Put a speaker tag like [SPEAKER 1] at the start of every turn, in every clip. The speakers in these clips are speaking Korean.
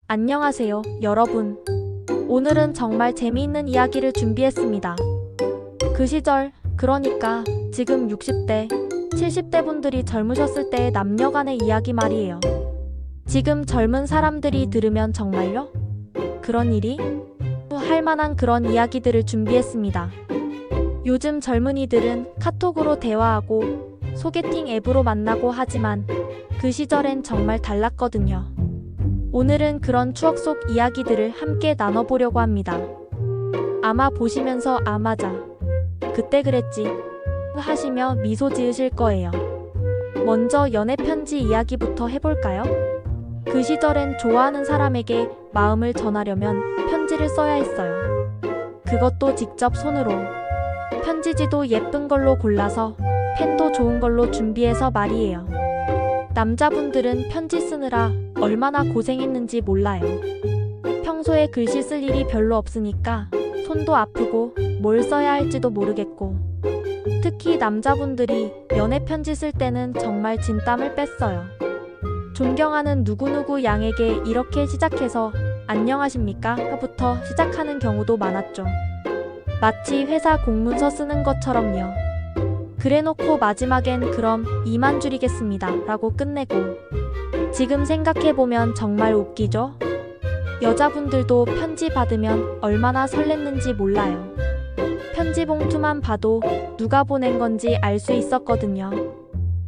[SPEAKER 1] 안녕하세요, 여러분. 오늘은 정말 재미있는 이야기를 준비했습니다. 그 시절, 그러니까 지금 60대, 70대 분들이 젊으셨을 때의 남녀 간의 이야기 말이에요. 지금 젊은 사람들이 들으면 정말요? 그런 일이? 할 만한 그런 이야기들을 준비했습니다. 요즘 젊은이들은 카톡으로 대화하고 소개팅 앱으로 만나고 하지만 그 시절엔 정말 달랐거든요. 오늘은 그런 추억 속 이야기들을 함께 나눠보려고 합니다. 아마 보시면서 아 맞아, 그때 그랬지 하시며 미소 지으실 거예요. 먼저 연애 편지 이야기부터 해볼까요? 그 시절엔 좋아하는 사람에게 마음을 전하려면 편지를 써야 했어요. 그것도 직접 손으로. 편지지도 예쁜 걸로 골라서 펜도 좋은 걸로 준비해서 말이에요. 남자분들은 편지 쓰느라 얼마나 고생했는지 몰라요. 평소에 글씨 쓸 일이 별로 없으니까 손도 아프고 뭘 써야 할지도 모르겠고, 특히 남자분들이 연애 편지 쓸 때는 정말 진땀을 뺐어요. 존경하는 누구누구 양에게 이렇게 시작해서 안녕하십니까? 부터 시작하는 경우도 많았죠. 마치 회사 공문서 쓰는 것처럼요. 그래놓고 마지막엔 그럼 이만 줄이겠습니다 라고 끝내고. 지금 생각해보면 정말 웃기죠? 여자분들도 편지 받으면 얼마나 설렜는지 몰라요. 편지 봉투만 봐도 누가 보낸 건지 알 수 있었거든요.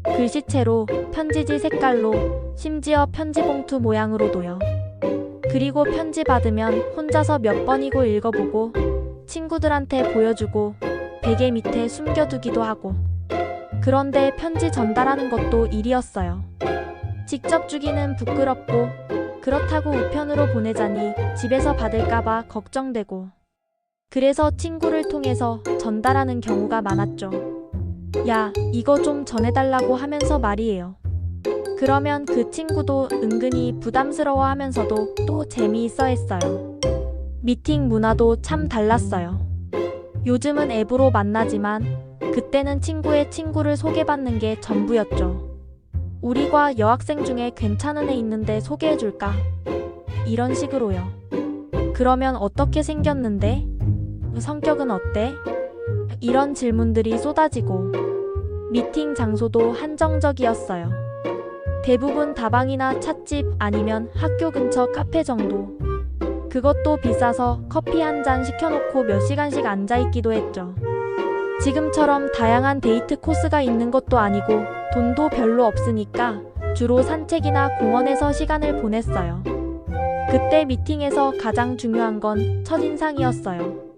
[SPEAKER 1] 글씨체로, 편지지 색깔로, 심지어 편지 봉투 모양으로도요. 그리고 편지 받으면 혼자서 몇 번이고 읽어보고 친구들한테 보여주고 베개 밑에 숨겨두기도 하고. 그런데 편지 전달하는 것도 일이었어요. 직접 주기는 부끄럽고, 그렇다고 우편으로 보내자니 집에서 받을까봐 걱정되고. 그래서 친구를 통해서 전달하는 경우가 많았죠. 야, 이거 좀 전해달라고 하면서 말이에요. 그러면 그 친구도 은근히 부담스러워 하면서도 또 재미있어 했어요. 미팅 문화도 참 달랐어요. 요즘은 앱으로 만나지만 그때는 친구의 친구를 소개받는 게 전부였죠. 우리 과 여학생 중에 괜찮은 애 있는데 소개해줄까? 이런 식으로요. 그러면 어떻게 생겼는데? 성격은 어때? 이런 질문들이 쏟아지고. 미팅 장소도 한정적이었어요. 대부분 다방이나 찻집 아니면 학교 근처 카페 정도. 그것도 비싸서 커피 한 잔 시켜놓고 몇 시간씩 앉아있기도 했죠. 지금처럼 다양한 데이트 코스가 있는 것도 아니고 돈도 별로 없으니까 주로 산책이나 공원에서 시간을 보냈어요. 그때 미팅에서 가장 중요한 건 첫인상이었어요.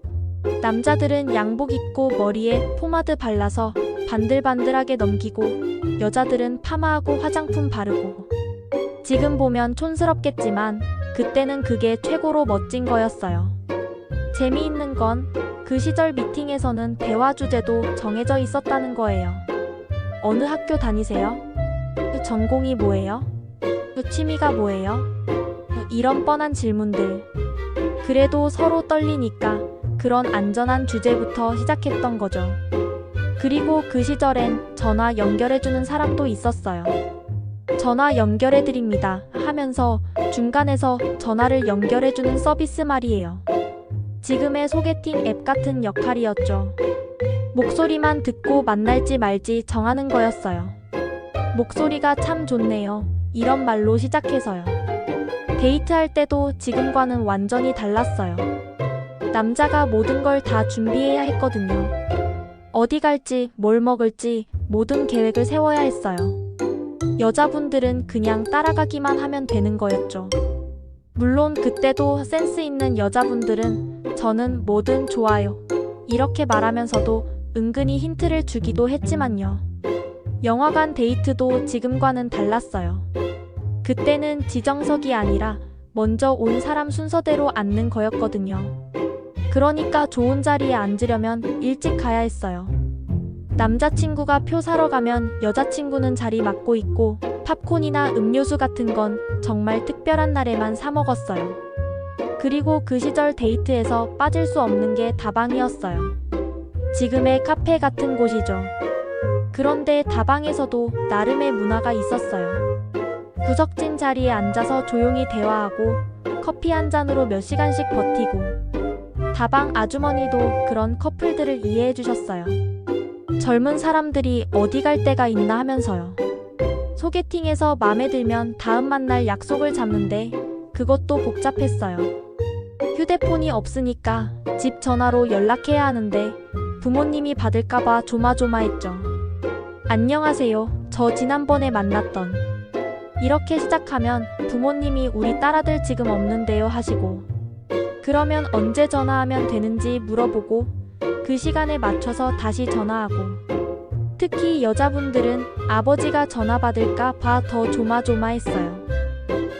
[SPEAKER 1] 남자들은 양복 입고 머리에 포마드 발라서 반들반들하게 넘기고, 여자들은 파마하고 화장품 바르고. 지금 보면 촌스럽겠지만 그때는 그게 최고로 멋진 거였어요. 재미있는 건 그 시절 미팅에서는 대화 주제도 정해져 있었다는 거예요. 어느 학교 다니세요? 전공이 뭐예요? 취미가 뭐예요? 이런 뻔한 질문들. 그래도 서로 떨리니까 그런 안전한 주제부터 시작했던 거죠. 그리고 그 시절엔 전화 연결해주는 사람도 있었어요. 전화 연결해드립니다 하면서 중간에서 전화를 연결해주는 서비스 말이에요. 지금의 소개팅 앱 같은 역할이었죠. 목소리만 듣고 만날지 말지 정하는 거였어요. 목소리가 참 좋네요. 이런 말로 시작해서요. 데이트할 때도 지금과는 완전히 달랐어요. 남자가 모든 걸 다 준비해야 했거든요. 어디 갈지, 뭘 먹을지 모든 계획을 세워야 했어요. 여자분들은 그냥 따라가기만 하면 되는 거였죠. 물론 그때도 센스 있는 여자분들은 저는 뭐든 좋아요 이렇게 말하면서도 은근히 힌트를 주기도 했지만요. 영화관 데이트도 지금과는 달랐어요. 그때는 지정석이 아니라 먼저 온 사람 순서대로 앉는 거였거든요. 그러니까 좋은 자리에 앉으려면 일찍 가야 했어요. 남자친구가 표 사러 가면 여자친구는 자리 맡고 있고, 팝콘이나 음료수 같은 건 정말 특별한 날에만 사 먹었어요. 그리고 그 시절 데이트에서 빠질 수 없는 게 다방이었어요. 지금의 카페 같은 곳이죠. 그런데 다방에서도 나름의 문화가 있었어요. 구석진 자리에 앉아서 조용히 대화하고 커피 한 잔으로 몇 시간씩 버티고 다방 아주머니도 그런 커플들을 이해해 주셨어요. 젊은 사람들이 어디 갈 데가 있나 하면서요. 소개팅에서 마음에 들면 다음 만날 약속을 잡는데 그것도 복잡했어요. 휴대폰이 없으니까 집 전화로 연락해야 하는데 부모님이 받을까봐 조마조마했죠. 안녕하세요. 저 지난번에 만났던. 이렇게 시작하면 부모님이 우리 딸아들 지금 없는데요 하시고 그러면 언제 전화하면 되는지 물어보고 그 시간에 맞춰서 다시 전화하고 특히 여자분들은 아버지가 전화 받을까 봐 더 조마조마했어요.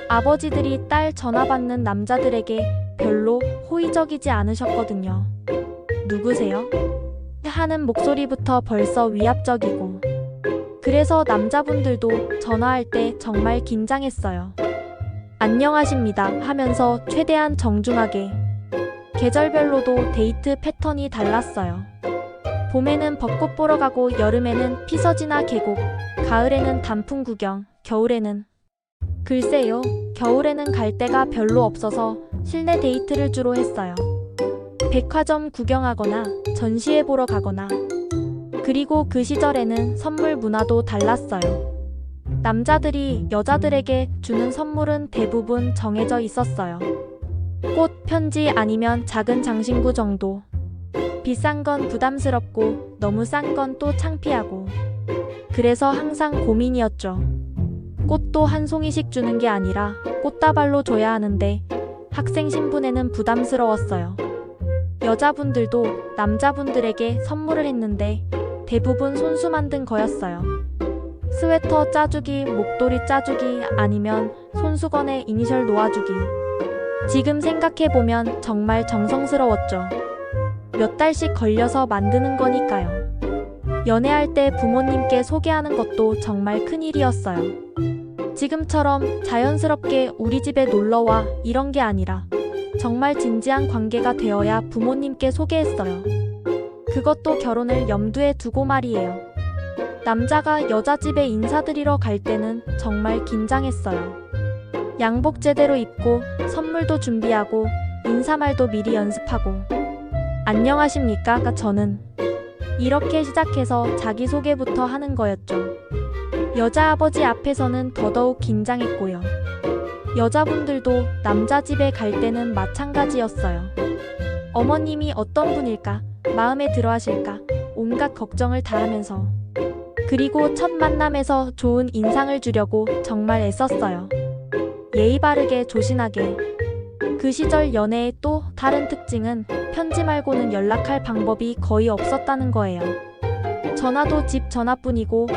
[SPEAKER 1] 아버지들이 딸 전화 받는 남자들에게 별로 호의적이지 않으셨거든요. 누구세요? 하는 목소리부터 벌써 위압적이고 그래서 남자분들도 전화할 때 정말 긴장했어요. 안녕하십니다 하면서 최대한 정중하게. 계절별로도 데이트 패턴이 달랐어요. 봄에는 벚꽃 보러 가고 여름에는 피서지나 계곡, 가을에는 단풍 구경, 겨울에는 글쎄요. 겨울에는 갈 데가 별로 없어서 실내 데이트를 주로 했어요. 백화점 구경하거나 전시회 보러 가거나 그리고 그 시절에는 선물 문화도 달랐어요. 남자들이 여자들에게 주는 선물은 대부분 정해져 있었어요. 꽃, 편지 아니면 작은 장신구 정도. 비싼 건 부담스럽고 너무 싼 건 또 창피하고 그래서 항상 고민이었죠. 꽃도 한 송이씩 주는 게 아니라 꽃다발로 줘야 하는데 학생 신분에는 부담스러웠어요. 여자분들도 남자분들에게 선물을 했는데 대부분 손수 만든 거였어요. 스웨터 짜주기, 목도리 짜주기 아니면 손수건에 이니셜 놓아주기. 지금 생각해보면 정말 정성스러웠죠. 몇 달씩 걸려서 만드는 거니까요. 연애할 때 부모님께 소개하는 것도 정말 큰일이었어요. 지금처럼 자연스럽게 우리 집에 놀러와 이런 게 아니라 정말 진지한 관계가 되어야 부모님께 소개했어요. 그것도 결혼을 염두에 두고 말이에요. 남자가 여자 집에 인사드리러 갈 때는 정말 긴장했어요. 양복 제대로 입고 선물도 준비하고 인사말도 미리 연습하고 안녕하십니까? 저는 이렇게 시작해서 자기소개부터 하는 거였죠. 여자 아버지 앞에서는 더더욱 긴장했고요. 여자분들도 남자 집에 갈 때는 마찬가지였어요. 어머님이 어떤 분일까? 마음에 들어 하실까? 온갖 걱정을 다 하면서 그리고 첫 만남에서 좋은 인상을 주려고 정말 애썼어요. 예의 바르게 조신하게. 그 시절 연애의 또 다른 특징은 편지 말고는 연락할 방법이 거의 없었다는 거예요. 전화도 집 전화뿐이고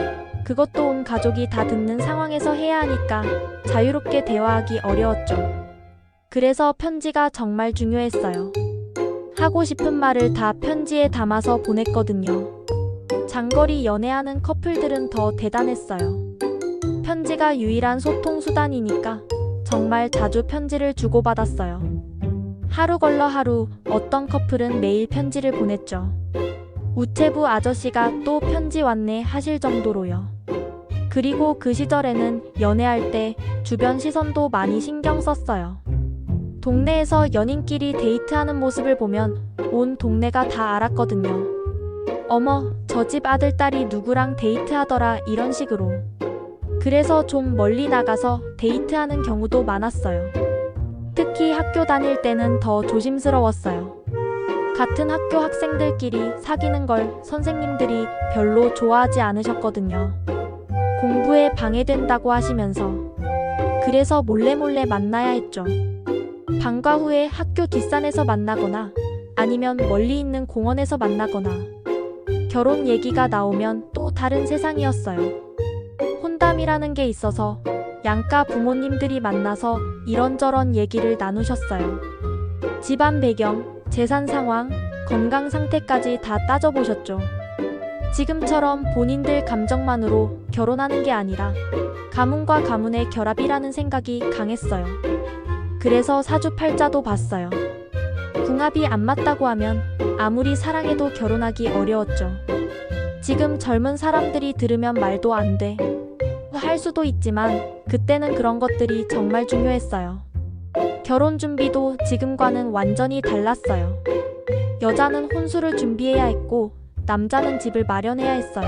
[SPEAKER 1] 그것도 온 가족이 다 듣는 상황에서 해야 하니까 자유롭게 대화하기 어려웠죠. 그래서 편지가 정말 중요했어요. 하고 싶은 말을 다 편지에 담아서 보냈거든요. 장거리 연애하는 커플들은 더 대단했어요. 편지가 유일한 소통 수단이니까 정말 자주 편지를 주고받았어요. 하루 걸러 하루, 어떤 커플은 매일 편지를 보냈죠. 우체부 아저씨가 또 편지 왔네 하실 정도로요. 그리고 그 시절에는 연애할 때 주변 시선도 많이 신경 썼어요. 동네에서 연인끼리 데이트하는 모습을 보면 온 동네가 다 알았거든요. 어머, 저 집 아들 딸이 누구랑 데이트하더라 이런 식으로. 그래서 좀 멀리 나가서 데이트하는 경우도 많았어요. 특히 학교 다닐 때는 더 조심스러웠어요. 같은 학교 학생들끼리 사귀는 걸 선생님들이 별로 좋아하지 않으셨거든요. 공부에 방해된다고 하시면서. 그래서 몰래 만나야 했죠. 방과 후에 학교 뒷산에서 만나거나 아니면 멀리 있는 공원에서 만나거나. 결혼 얘기가 나오면 또 다른 세상이었어요. 혼담이라는 게 있어서 양가 부모님들이 만나서 이런저런 얘기를 나누셨어요. 집안 배경, 재산 상황, 건강 상태까지 다 따져보셨죠. 지금처럼 본인들 감정만으로 결혼하는 게 아니라 가문과 가문의 결합이라는 생각이 강했어요. 그래서 사주팔자도 봤어요. 궁합이 안 맞다고 하면 아무리 사랑해도 결혼하기 어려웠죠. 지금 젊은 사람들이 들으면 말도 안 돼 할 수도 있지만 그때는 그런 것들이 정말 중요했어요. 결혼 준비도 지금과는 완전히 달랐어요. 여자는 혼수를 준비해야 했고 남자는 집을 마련해야 했어요.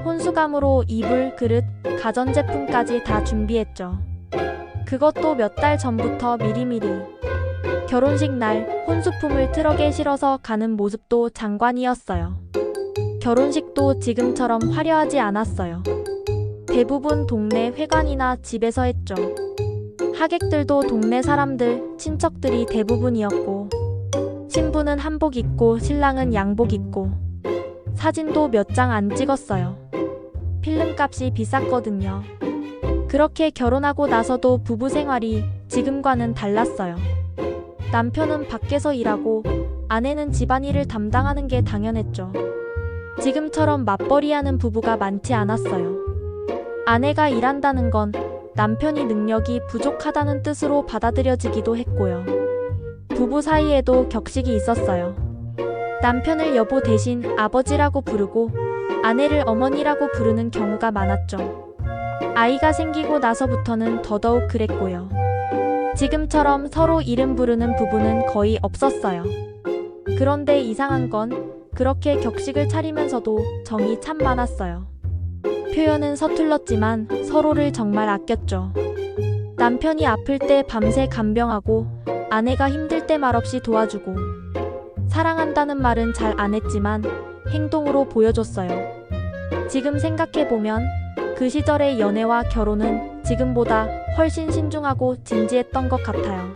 [SPEAKER 1] 혼수감으로 이불, 그릇, 가전제품까지 다 준비했죠. 그것도 몇 달 전부터 미리미리. 결혼식 날 혼수품을 트럭에 실어서 가는 모습도 장관이었어요. 결혼식도 지금처럼 화려하지 않았어요. 대부분 동네 회관이나 집에서 했죠. 하객들도 동네 사람들, 친척들이 대부분이었고 신부는 한복 입고 신랑은 양복 입고 사진도 몇 장 안 찍었어요. 필름값이 비쌌거든요. 그렇게 결혼하고 나서도 부부 생활이 지금과는 달랐어요. 남편은 밖에서 일하고 아내는 집안일을 담당하는 게 당연했죠. 지금처럼 맞벌이하는 부부가 많지 않았어요. 아내가 일한다는 건 남편이 능력이 부족하다는 뜻으로 받아들여지기도 했고요. 부부 사이에도 격식이 있었어요. 남편을 여보 대신 아버지라고 부르고 아내를 어머니라고 부르는 경우가 많았죠. 아이가 생기고 나서부터는 더더욱 그랬고요. 지금처럼 서로 이름 부르는 부부는 거의 없었어요. 그런데 이상한 건 그렇게 격식을 차리면서도 정이 참 많았어요. 표현은 서툴렀지만 서로를 정말 아꼈죠. 남편이 아플 때 밤새 간병하고 아내가 힘들 때 말없이 도와주고 사랑한다는 말은 잘 안 했지만 행동으로 보여줬어요. 지금 생각해보면 그 시절의 연애와 결혼은 지금보다 훨씬 신중하고 진지했던 것 같아요.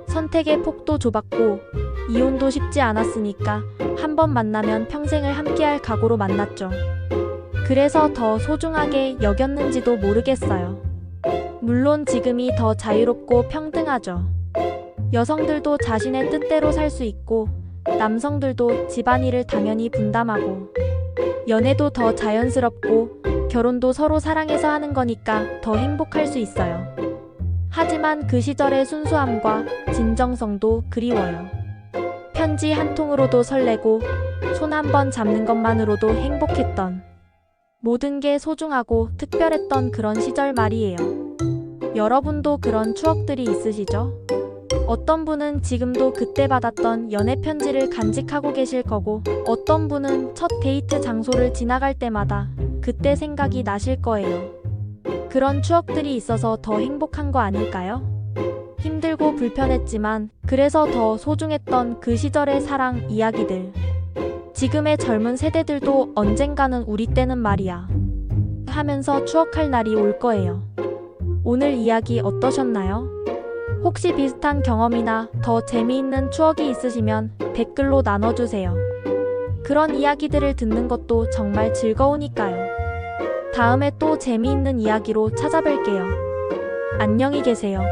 [SPEAKER 1] 선택의 폭도 좁았고 이혼도 쉽지 않았으니까 한 번 만나면 평생을 함께할 각오로 만났죠. 그래서 더 소중하게 여겼는지도 모르겠어요. 물론 지금이 더 자유롭고 평등하죠. 여성들도 자신의 뜻대로 살 수 있고 남성들도 집안일을 당연히 분담하고 연애도 더 자연스럽고 결혼도 서로 사랑해서 하는 거니까 더 행복할 수 있어요. 하지만 그 시절의 순수함과 진정성도 그리워요. 편지 한 통으로도 설레고 손 한 번 잡는 것만으로도 행복했던 모든 게 소중하고 특별했던 그런 시절 말이에요. 여러분도 그런 추억들이 있으시죠? 어떤 분은 지금도 그때 받았던 연애 편지를 간직하고 계실 거고 어떤 분은 첫 데이트 장소를 지나갈 때마다 그때 생각이 나실 거예요. 그런 추억들이 있어서 더 행복한 거 아닐까요? 힘들고 불편했지만 그래서 더 소중했던 그 시절의 사랑 이야기들. 지금의 젊은 세대들도 언젠가는 우리 때는 말이야 하면서 추억할 날이 올 거예요. 오늘 이야기 어떠셨나요? 혹시 비슷한 경험이나 더 재미있는 추억이 있으시면 댓글로 나눠주세요. 그런 이야기들을 듣는 것도 정말 즐거우니까요. 다음에 또 재미있는 이야기로 찾아뵐게요. 안녕히 계세요.